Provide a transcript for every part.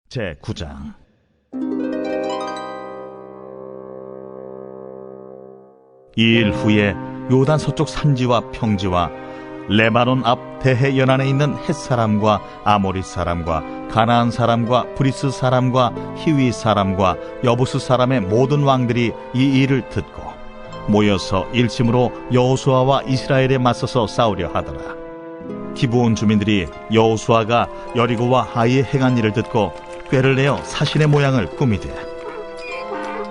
제9장. 이일 후에 요단 서쪽 산지와 평지와 레바논 앞 대해 연안에 있는 헷사람과 아모리 사람과 가나안 사람과 브리스 사람과 히위 사람과 여부스 사람의 모든 왕들이 이 일을 듣고 모여서 일심으로 여호수아와 이스라엘에 맞서서 싸우려 하더라. 기브온 주민들이 여호수아가 여리고와 하이에 행한 일을 듣고 꾀를 내어 사신의 모양을 꾸미되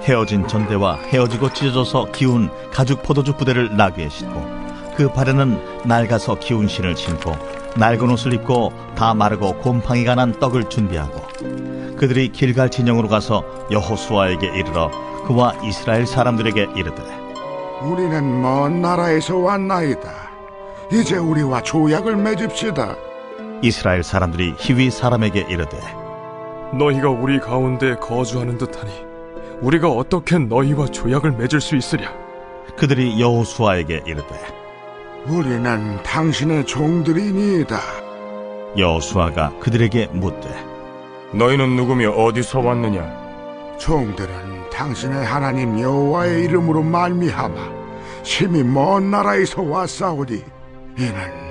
헤어진 전대와 헤어지고 찢어져서 기운 가죽 포도주 부대를 나귀에 싣고 그 발에는 낡아서 기운 신을 신고 낡은 옷을 입고 다 마르고 곰팡이가 난 떡을 준비하고 그들이 길갈 진영으로 가서 여호수아에게 이르러 그와 이스라엘 사람들에게 이르되 우리는 먼 나라에서 왔나이다. 이제 우리와 조약을 맺읍시다. 이스라엘 사람들이 히위 사람에게 이르되 너희가 우리 가운데 거주하는 듯하니 우리가 어떻게 너희와 조약을 맺을 수 있으랴? 그들이 여호수아에게 이르되 우리는 당신의 종들이니이다. 여호수아가 그들에게 묻되 너희는 누구며 어디서 왔느냐? 종들은 당신의 하나님 여호와의 이름으로 말미암아 심히 먼 나라에서 왔사오니 이는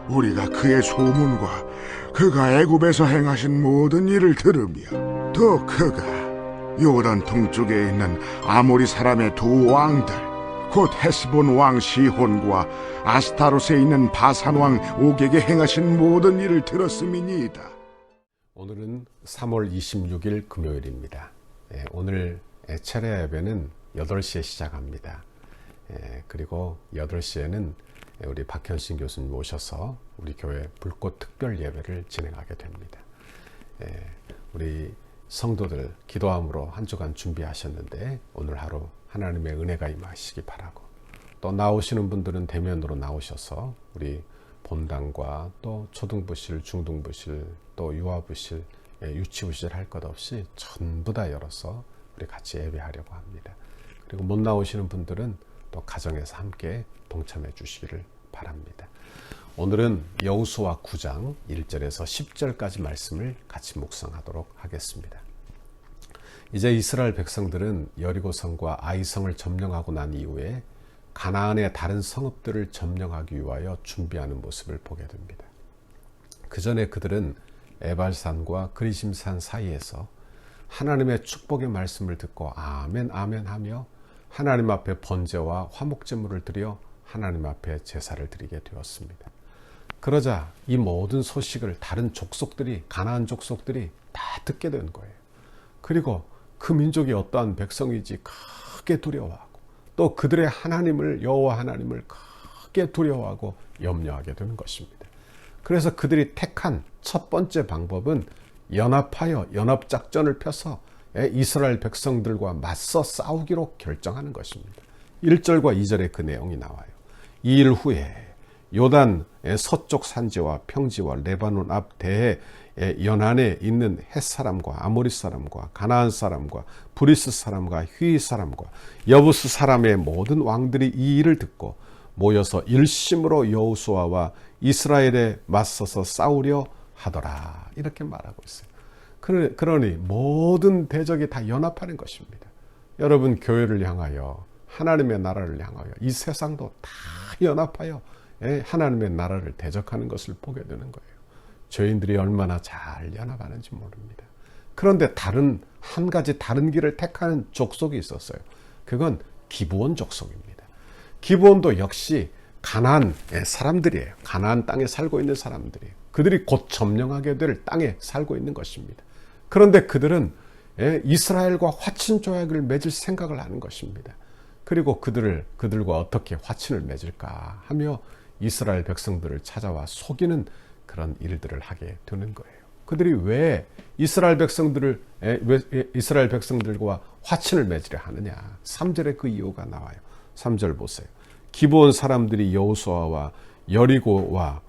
우리가 그의 소문과 그가 애굽에서 행하신 모든 일을 들으며 또 그가 요단 동쪽에 있는 아모리 사람의 두 왕들 곧 헤스본 왕 시혼과 아스타롯에 있는 바산 왕 옥에게 행하신 모든 일을 들었음이니이다. 오늘은 3월 26일 금요일입니다. 오늘 차례 예배는 8시에 시작합니다. 그리고 8시에는 우리 박현신 교수님 모셔서 우리 교회 불꽃 특별 예배를 진행하게 됩니다. 우리 성도들 기도함으로 한 주간 준비하셨는데 오늘 하루 하나님의 은혜가 임하시기 바라고, 또 나오시는 분들은 대면으로 나오셔서 우리 본당과 또 초등부실, 중등부실, 또 유아부실, 유치부실 할 것 없이 전부 다 열어서 우리 같이 예배하려고 합니다. 그리고 못 나오시는 분들은 또 가정에서 함께 동참해 주시기를 바랍니다. 오늘은 여호수아 9장 1절에서 10절까지 말씀을 같이 묵상하도록 하겠습니다. 이제 이스라엘 백성들은 여리고성과 아이성을 점령하고 난 이후에 가나안의 다른 성읍들을 점령하기 위하여 준비하는 모습을 보게 됩니다. 그 전에 그들은 에발산과 그리심산 사이에서 하나님의 축복의 말씀을 듣고 아멘 아멘 하며 하나님 앞에 번제와 화목제물을 드려 하나님 앞에 제사를 드리게 되었습니다. 그러자 이 모든 소식을 다른 족속들이, 가나안 족속들이 다 듣게 된 거예요. 그리고 그 민족이 어떠한 백성이지 크게 두려워하고 또 그들의 하나님을, 여호와 하나님을 크게 두려워하고 염려하게 되는 것입니다. 그래서 그들이 택한 첫 번째 방법은 연합하여 연합작전을 펴서 이스라엘 백성들과 맞서 싸우기로 결정하는 것입니다. 1절과 2절에 그 내용이 나와요. 이 일 후에 요단 서쪽 산지와 평지와 레바논 앞 대해 연안에 있는 헷사람과 아모리 사람과 가나안 사람과 브리스 사람과 휘 사람과 여부스 사람의 모든 왕들이 이 일을 듣고 모여서 일심으로 여호수아와 이스라엘에 맞서서 싸우려 하더라. 이렇게 말하고 있어요. 그러니 모든 대적이 다 연합하는 것입니다. 여러분, 교회를 향하여, 하나님의 나라를 향하여 이 세상도 다 연합하여 하나님의 나라를 대적하는 것을 보게 되는 거예요. 죄인들이 얼마나 잘 연합하는지 모릅니다. 그런데 한 가지 다른 길을 택하는 족속이 있었어요. 그건 기브온 족속입니다. 기브온도 역시 가나안 사람들이에요. 가나안 땅에 살고 있는 사람들이에요. 그들이 곧 점령하게 될 땅에 살고 있는 것입니다. 그런데 그들은 이스라엘과 화친 조약을 맺을 생각을 하는 것입니다. 그리고 그들과 어떻게 화친을 맺을까 하며 이스라엘 백성들을 찾아와 속이는 그런 일들을 하게 되는 거예요. 그들이 왜 이스라엘 백성들과 화친을 맺으려 하느냐? 3절에 그 이유가 나와요. 3절 보세요. 기브온 사람들이 여호수아가 여리고와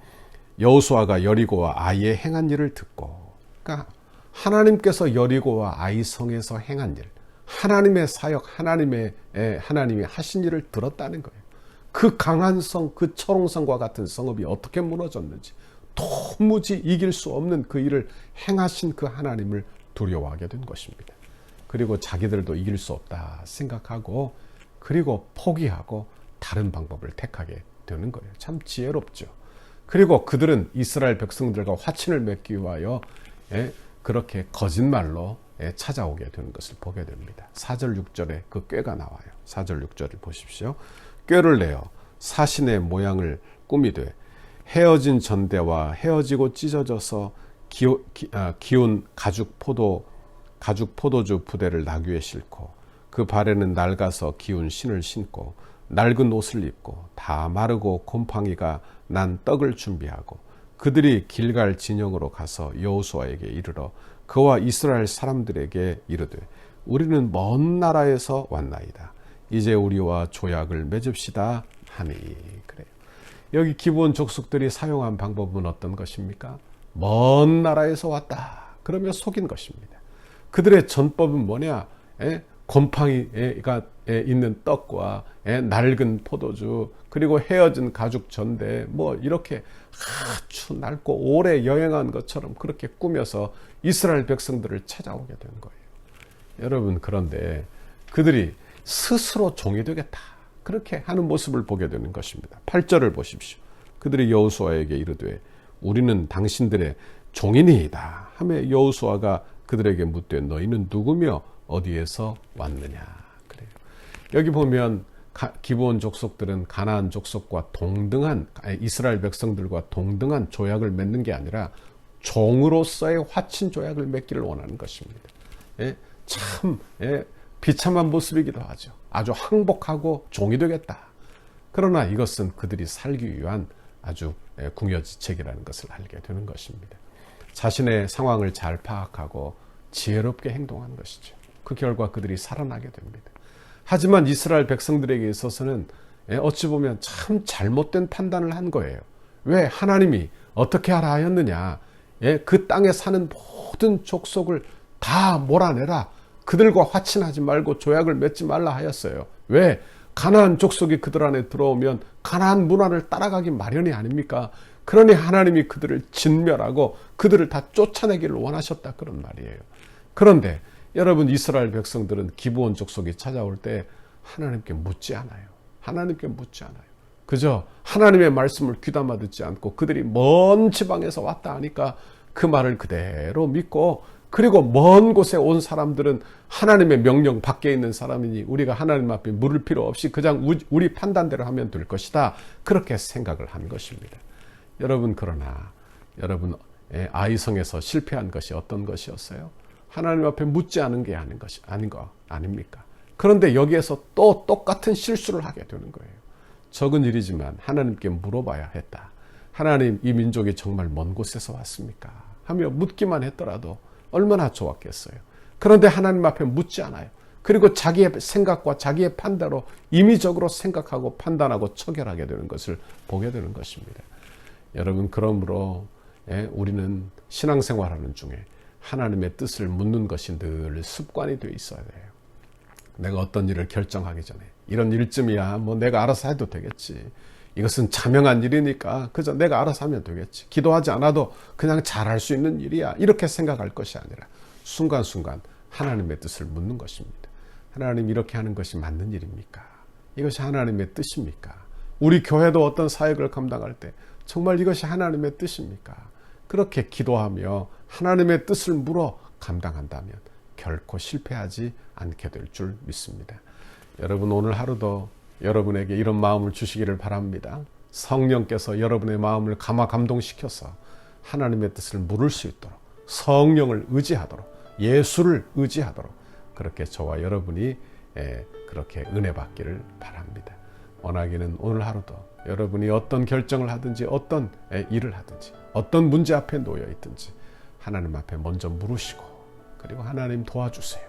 아이에 행한 일을 듣고, 그러니까 하나님께서 여리고와 아이 성에서 행한 일, 하나님의 사역, 하나님이 하신 일을 들었다는 거예요. 그 강한 성, 그 철옹성과 같은 성읍이 어떻게 무너졌는지, 도무지 이길 수 없는 그 일을 행하신 그 하나님을 두려워하게 된 것입니다. 그리고 자기들도 이길 수 없다 생각하고 그리고 포기하고 다른 방법을 택하게 되는 거예요. 참 지혜롭죠. 그리고 그들은 이스라엘 백성들과 화친을 맺기 위하여 그렇게 거짓말로 찾아오게 되는 것을 보게 됩니다. 4절 6절에 그 꾀가 나와요. 4절 6절을 보십시오. 꾀를 내어 사신의 모양을 꾸미되 헤어진 전대와 헤어지고 찢어져서 기운 가죽 포도주 부대를 나귀에 싣고 그 발에는 낡아서 기운 신을 신고 낡은 옷을 입고 다 마르고 곰팡이가 난 떡을 준비하고 그들이 길갈 진영으로 가서 여호수아에게 이르러 그와 이스라엘 사람들에게 이르되 우리는 먼 나라에서 왔나이다. 이제 우리와 조약을 맺읍시다 하니. 그래요. 여기 기브온 족속들이 사용한 방법은 어떤 것입니까? 먼 나라에서 왔다. 그러며 속인 것입니다. 그들의 전법은 뭐냐? 곰팡이가 있는 떡과 낡은 포도주 그리고 헤어진 가죽 전대 뭐 이렇게 아주 낡고 오래 여행한 것처럼 그렇게 꾸며서 이스라엘 백성들을 찾아오게 된 거예요. 여러분, 그런데 그들이 스스로 종이 되겠다 그렇게 하는 모습을 보게 되는 것입니다. 8절을 보십시오. 그들이 여호수아에게 이르되 우리는 당신들의 종이니이다 하며 여호수아가 그들에게 묻되 너희는 누구며 어디에서 왔느냐. 그래요. 여기 보면 기브온 족속들은 가나안 족속과 동등한 이스라엘 백성들과 동등한 조약을 맺는 게 아니라 종으로서의 화친 조약을 맺기를 원하는 것입니다. 참 비참한 모습이기도 하죠. 아주 항복하고 종이 되겠다. 그러나 이것은 그들이 살기 위한 아주 궁여지책이라는 것을 알게 되는 것입니다. 자신의 상황을 잘 파악하고 지혜롭게 행동한 것이죠. 그 결과 그들이 살아나게 됩니다. 하지만 이스라엘 백성들에게 있어서는 어찌 보면 참 잘못된 판단을 한 거예요. 왜? 하나님이 어떻게 하라 하였느냐. 그 땅에 사는 모든 족속을 다 몰아내라. 그들과 화친하지 말고 조약을 맺지 말라 하였어요. 왜? 가나안 족속이 그들 안에 들어오면 가나안 문화를 따라가기 마련이 아닙니까? 그러니 하나님이 그들을 진멸하고 그들을 다 쫓아내기를 원하셨다 그런 말이에요. 그런데 여러분, 이스라엘 백성들은 기브온 족속이 찾아올 때 하나님께 묻지 않아요. 하나님께 묻지 않아요. 그저 하나님의 말씀을 귀담아 듣지 않고 그들이 먼 지방에서 왔다 하니까 그 말을 그대로 믿고, 그리고 먼 곳에 온 사람들은 하나님의 명령 밖에 있는 사람이니 우리가 하나님 앞에 물을 필요 없이 그냥 우리 판단대로 하면 될 것이다. 그렇게 생각을 한 것입니다. 여러분, 그러나 여러분 아이성에서 실패한 것이 어떤 것이었어요? 하나님 앞에 묻지 않은 게 아닌 거 아닙니까? 그런데 여기에서 또 똑같은 실수를 하게 되는 거예요. 적은 일이지만 하나님께 물어봐야 했다. 하나님, 이 민족이 정말 먼 곳에서 왔습니까? 하며 묻기만 했더라도 얼마나 좋았겠어요. 그런데 하나님 앞에 묻지 않아요. 그리고 자기의 생각과 자기의 판단으로 임의적으로 생각하고 판단하고 처결하게 되는 것을 보게 되는 것입니다. 여러분, 그러므로 우리는 신앙생활하는 중에 하나님의 뜻을 묻는 것이 늘 습관이 되어 있어야 돼요. 내가 어떤 일을 결정하기 전에 이런 일쯤이야 뭐 내가 알아서 해도 되겠지. 이것은 자명한 일이니까 그저 내가 알아서 하면 되겠지. 기도하지 않아도 그냥 잘할 수 있는 일이야. 이렇게 생각할 것이 아니라 순간순간 하나님의 뜻을 묻는 것입니다. 하나님, 이렇게 하는 것이 맞는 일입니까? 이것이 하나님의 뜻입니까? 우리 교회도 어떤 사역을 감당할 때 정말 이것이 하나님의 뜻입니까? 그렇게 기도하며 하나님의 뜻을 물어 감당한다면 결코 실패하지 않게 될 줄 믿습니다. 여러분, 오늘 하루도 여러분에게 이런 마음을 주시기를 바랍니다. 성령께서 여러분의 마음을 감동시켜서 하나님의 뜻을 물을 수 있도록, 성령을 의지하도록, 예수를 의지하도록 그렇게 저와 여러분이 그렇게 은혜 받기를 바랍니다. 원하기는 오늘 하루도 여러분이 어떤 결정을 하든지 어떤 일을 하든지 어떤 문제 앞에 놓여 있든지 하나님 앞에 먼저 물으시고, 그리고 하나님 도와주세요.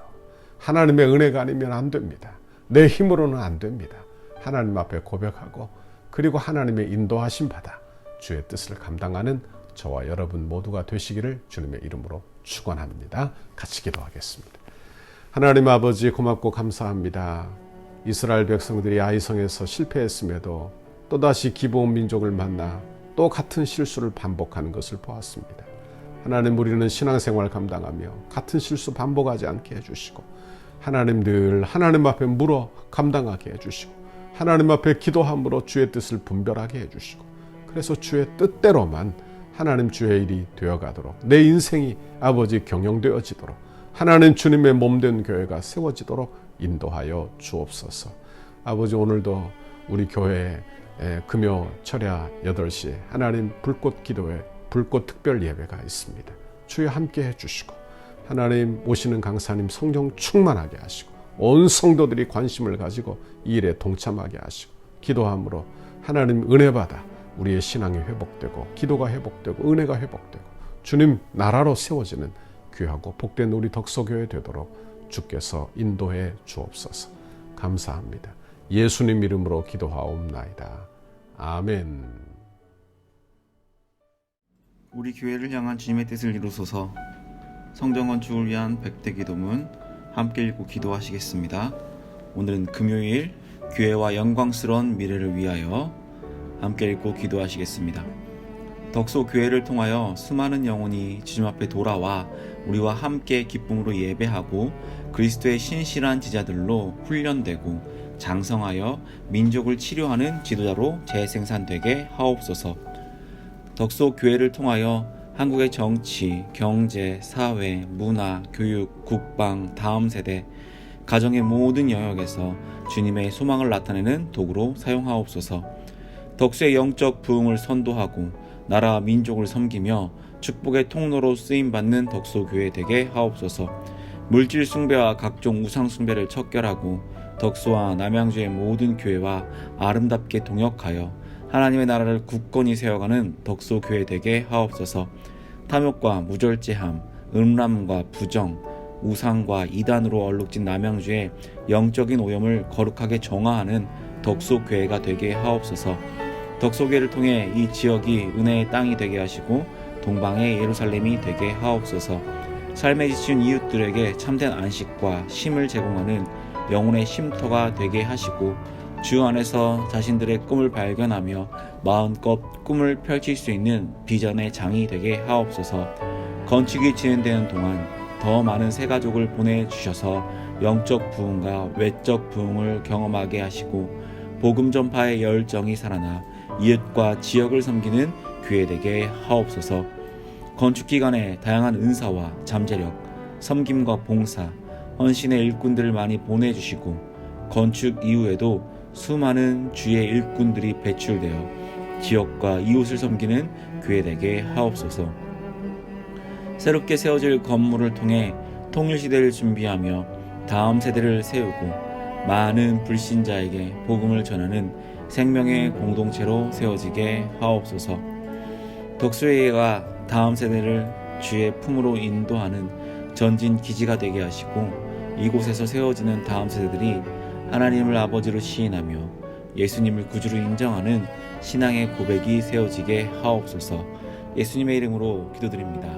하나님의 은혜가 아니면 안 됩니다. 내 힘으로는 안 됩니다. 하나님 앞에 고백하고, 그리고 하나님의 인도하심 받아 주의 뜻을 감당하는 저와 여러분 모두가 되시기를 주님의 이름으로 축원합니다. 같이 기도하겠습니다. 하나님 아버지, 고맙고 감사합니다. 이스라엘 백성들이 아이성에서 실패했음에도 또다시 기브온 민족을 만나 또 같은 실수를 반복하는 것을 보았습니다. 하나님, 우리는 신앙생활 감당하며 같은 실수 반복하지 않게 해주시고, 하나님 늘 하나님 앞에 물어 감당하게 해주시고, 하나님 앞에 기도함으로 주의 뜻을 분별하게 해주시고, 그래서 주의 뜻대로만 하나님 주의 일이 되어가도록, 내 인생이 아버지 경영되어지도록, 하나님 주님의 몸된 교회가 세워지도록 인도하여 주옵소서. 아버지, 오늘도 우리 교회에 금요 철야 8시에 하나님 불꽃 기도회, 불꽃 특별 예배가 있습니다. 주여 함께 해주시고, 하나님 오시는 강사님 성령 충만하게 하시고, 온 성도들이 관심을 가지고 이 일에 동참하게 하시고, 기도함으로 하나님 은혜 받아 우리의 신앙이 회복되고, 기도가 회복되고, 은혜가 회복되고, 주님 나라로 세워지는 귀하고 복된 우리 덕소교회 되도록 주께서 인도해 주옵소서. 감사합니다. 예수님 이름으로 기도하옵나이다. 아멘. 우리 교회를 향한 주님의 뜻을 이루소서. 성전 건축을 위한 백대 기도문 함께 읽고 기도하시겠습니다. 오늘은 금요일, 교회와 영광스러운 미래를 위하여 함께 읽고 기도하시겠습니다. 덕소 교회를 통하여 수많은 영혼이 주님 앞에 돌아와 우리와 함께 기쁨으로 예배하고 그리스도의 신실한 지자들로 훈련되고 장성하여 민족을 치료하는 지도자로 재생산되게 하옵소서. 덕소 교회를 통하여 한국의 정치, 경제, 사회, 문화, 교육, 국방, 다음 세대, 가정의 모든 영역에서 주님의 소망을 나타내는 도구로 사용하옵소서. 덕소의 영적 부흥을 선도하고 나라와 민족을 섬기며 축복의 통로로 쓰임받는 덕소교회 되게 하옵소서. 물질 숭배와 각종 우상 숭배를 척결하고 덕소와 남양주의 모든 교회와 아름답게 동역하여 하나님의 나라를 굳건히 세워가는 덕소교회 되게 하옵소서. 탐욕과 무절제함, 음란과 부정, 우상과 이단으로 얼룩진 남양주의 영적인 오염을 거룩하게 정화하는 덕소교회가 되게 하옵소서. 덕소교회를 통해 이 지역이 은혜의 땅이 되게 하시고 동방의 예루살렘이 되게 하옵소서. 삶에 지친 이웃들에게 참된 안식과 쉼을 제공하는 영혼의 쉼터가 되게 하시고 주 안에서 자신들의 꿈을 발견하며 마음껏 꿈을 펼칠 수 있는 비전의 장이 되게 하옵소서. 건축이 진행되는 동안 더 많은 새 가족을 보내주셔서 영적 부흥과 외적 부흥을 경험하게 하시고 복음 전파의 열정이 살아나 이웃과 지역을 섬기는 교회 되게 하옵소서. 건축 기간에 다양한 은사와 잠재력, 섬김과 봉사, 헌신의 일꾼들을 많이 보내주시고 건축 이후에도 수많은 주의 일꾼들이 배출되어 지역과 이웃을 섬기는 교회 되게 하옵소서. 새롭게 세워질 건물을 통해 통일시대를 준비하며 다음 세대를 세우고 많은 불신자에게 복음을 전하는 생명의 공동체로 세워지게 하옵소서. 덕소회가 다음 세대를 주의 품으로 인도하는 전진 기지가 되게 하시고 이곳에서 세워지는 다음 세대들이 하나님을 아버지로 시인하며 예수님을 구주로 인정하는 신앙의 고백이 세워지게 하옵소서. 예수님의 이름으로 기도드립니다.